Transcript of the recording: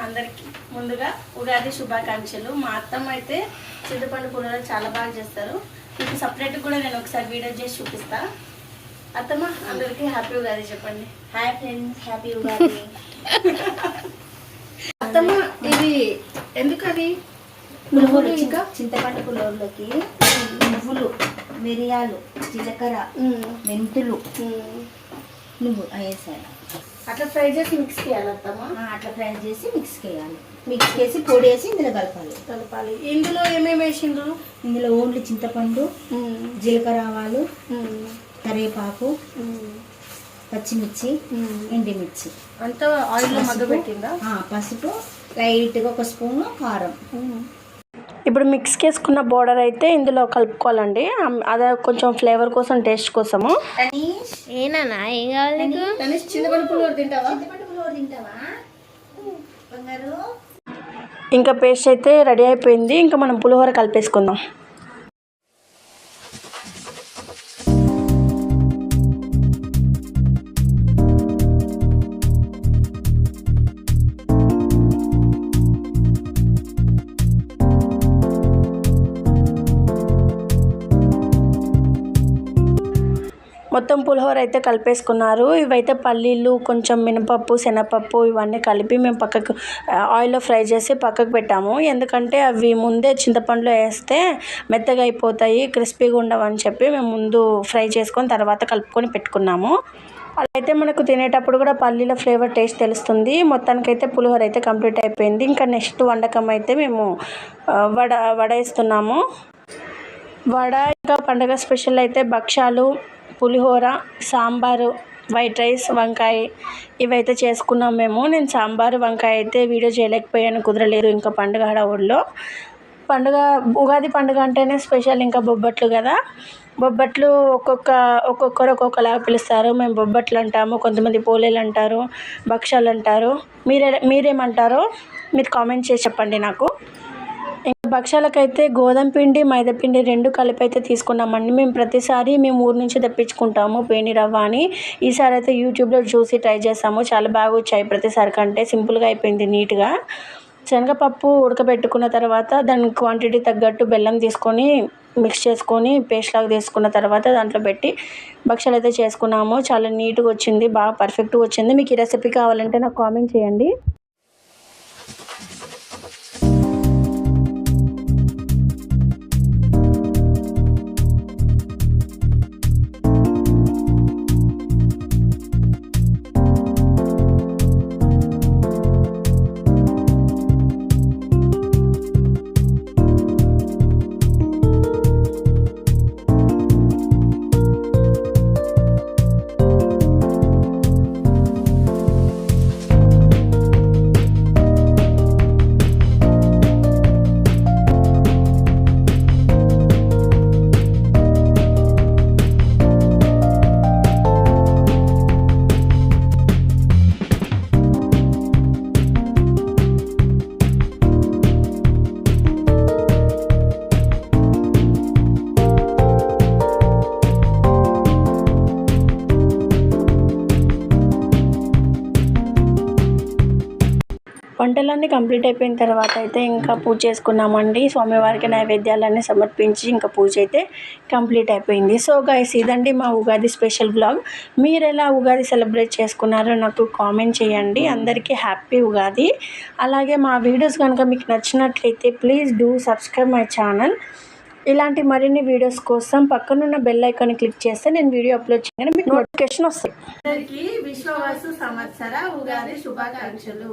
అందరికి ముందుగా ఉగాది శుభాకాంక్షలు. మా అత్తమ్మ అయితే చింతపండు పులిహోర చాలా బాగా చేస్తారు. మీకు సపరేట్ కూడా నేను ఒకసారి వీడియో చేసి చూపిస్తా. అత్తమ్మ అందరికి హ్యాపీ ఉగాది చెప్పండి. Hi friends, happy Ugadi. అత్తమ్మ ఇది ఎందుకు అది పులిహోర ఇంకా చింతపండు పులిహోరలోకి నువ్వులు, మిరియాలు, జీలకర్ర, మెంతులు నువ్వు వేసాను. అట్లా ఫ్రై చేసి మిక్స్ చేయాలి అత్తమ్మ. అట్లా ఫ్రై చేసి మిక్స్ చేయాలి. మిక్స్ చేసి పొడి వేసి ఇందులో కలపాలి. ఇందులో ఏమేమి వేసిండ్రు? ఇందులో ఓన్లీ చింతపండు, జీలకర్ర, ఆవాలు, కరివేపాకు, పచ్చిమిర్చి, ఎండిమిర్చి అంతా ఆయిల్లో మగ్గబెట్టిందా? పసుపు, లైట్గా ఒక స్పూను కారం. ఇప్పుడు మిక్స్ చేసుకున్న బోర్డర్ అయితే ఇందులో కలుపుకోవాలండి. అదే కొంచెం ఫ్లేవర్ కోసం, టేస్ట్ కోసము. ఏనా ఏం కావాలి నీకు? చింతపండు పులిహోర తింటావా? బంగారు. ఇంకా పేస్ట్ అయితే రెడీ అయిపోయింది. ఇంకా మనం పులిహోర కలిపేసుకుందాం. మొత్తం పులిహోర అయితే కలిపేసుకున్నారు. ఇవైతే పల్లీలు, కొంచెం మినపప్పు, శనగపప్పు ఇవన్నీ కలిపి మేము పక్కకు ఆయిల్లో ఫ్రై చేసి పక్కకు పెట్టాము. ఎందుకంటే అవి ముందే చింతపండులో వేస్తే మెత్తగా అయిపోతాయి, క్రిస్పీగా ఉండవని చెప్పి మేము ముందు ఫ్రై చేసుకొని తర్వాత కలుపుకొని పెట్టుకున్నాము. అలా అయితే మనకు తినేటప్పుడు కూడా పల్లీల ఫ్లేవర్ టేస్ట్ తెలుస్తుంది. మొత్తానికైతే పులిహోర అయితే కంప్లీట్ అయిపోయింది. ఇంకా నెక్స్ట్ వంటకం అయితే మేము వడ వేస్తున్నాము. వడ ఇంకా పండగ స్పెషల్ అయితే భక్షాలు, పులిహోర, సాంబారు, వైట్ రైస్, వంకాయ ఇవైతే చేసుకున్నాం మేము. నేను సాంబారు, వంకాయ అయితే వీడియో చేయలేకపోయాను, కుదరలేదు. ఇంకా పండుగ హడావుడిలో ఉగాది పండుగ అంటేనే స్పెషల్. ఇంకా బొబ్బట్లు కదా, బొబ్బట్లు ఒక్కొక్కరు ఒక్కొక్కలాగా పిలుస్తారు. మేము బొబ్బట్లు అంటాము, కొంతమంది పోలేలు అంటారు, భక్షాలు అంటారు. మీరేమంటారో మీరు కామెంట్ చేసి చెప్పండి నాకు. ఇంకా భక్షాలకైతే గోధుమ పిండి, మైదా పిండి రెండు కలిపి అయితే తీసుకున్నామండి. మేము ప్రతిసారి ఊరు నుంచి తెప్పించుకుంటాము పేని రవ్వ అని. ఈసారి అయితే యూట్యూబ్లో చూసి ట్రై చేసాము, చాలా బాగా వచ్చాయి. ప్రతిసారి కంటే సింపుల్గా అయిపోయింది, నీట్గా. శనగపప్పు ఉడకబెట్టుకున్న తర్వాత దాని క్వాంటిటీ తగ్గట్టు బెల్లం తీసుకొని మిక్స్ చేసుకొని పేస్ట్ లాగా తీసుకున్న తర్వాత దాంట్లో పెట్టి భక్షాలు అయితే చేసుకున్నాము. చాలా నీట్గా వచ్చింది, బాగా పర్ఫెక్ట్గా వచ్చింది. మీకు ఈ రెసిపీ కావాలంటే నాకు కామెంట్ చేయండి. వంటలన్నీ కంప్లీట్ అయిపోయిన తర్వాత అయితే ఇంకా పూజ చేసుకున్నామండి. స్వామివారికి నైవేద్యాలన్నీ సమర్పించి ఇంకా పూజ అయితే కంప్లీట్ అయిపోయింది. సో గైస్, ఇదండి మా ఉగాది స్పెషల్ వ్లాగ్. మీరు ఎలా ఉగాది సెలబ్రేట్ చేసుకున్నారో నాకు కామెంట్ చేయండి. అందరికీ హ్యాపీ ఉగాది. అలాగే మా వీడియోస్ కనుక మీకు నచ్చినట్లయితే please do subscribe my channel. ఇలాంటి మరిన్ని వీడియోస్ కోసం పక్కనున్న బెల్ ఐకాన్ క్లిక్ చేస్తే నేను వీడియో అప్లోడ్ చేయగానే మీకు నోటిఫికేషన్ వస్తాయి. అందరికీ విశ్వవసు సంవత్సర ఉగాది శుభాకాంక్షలు.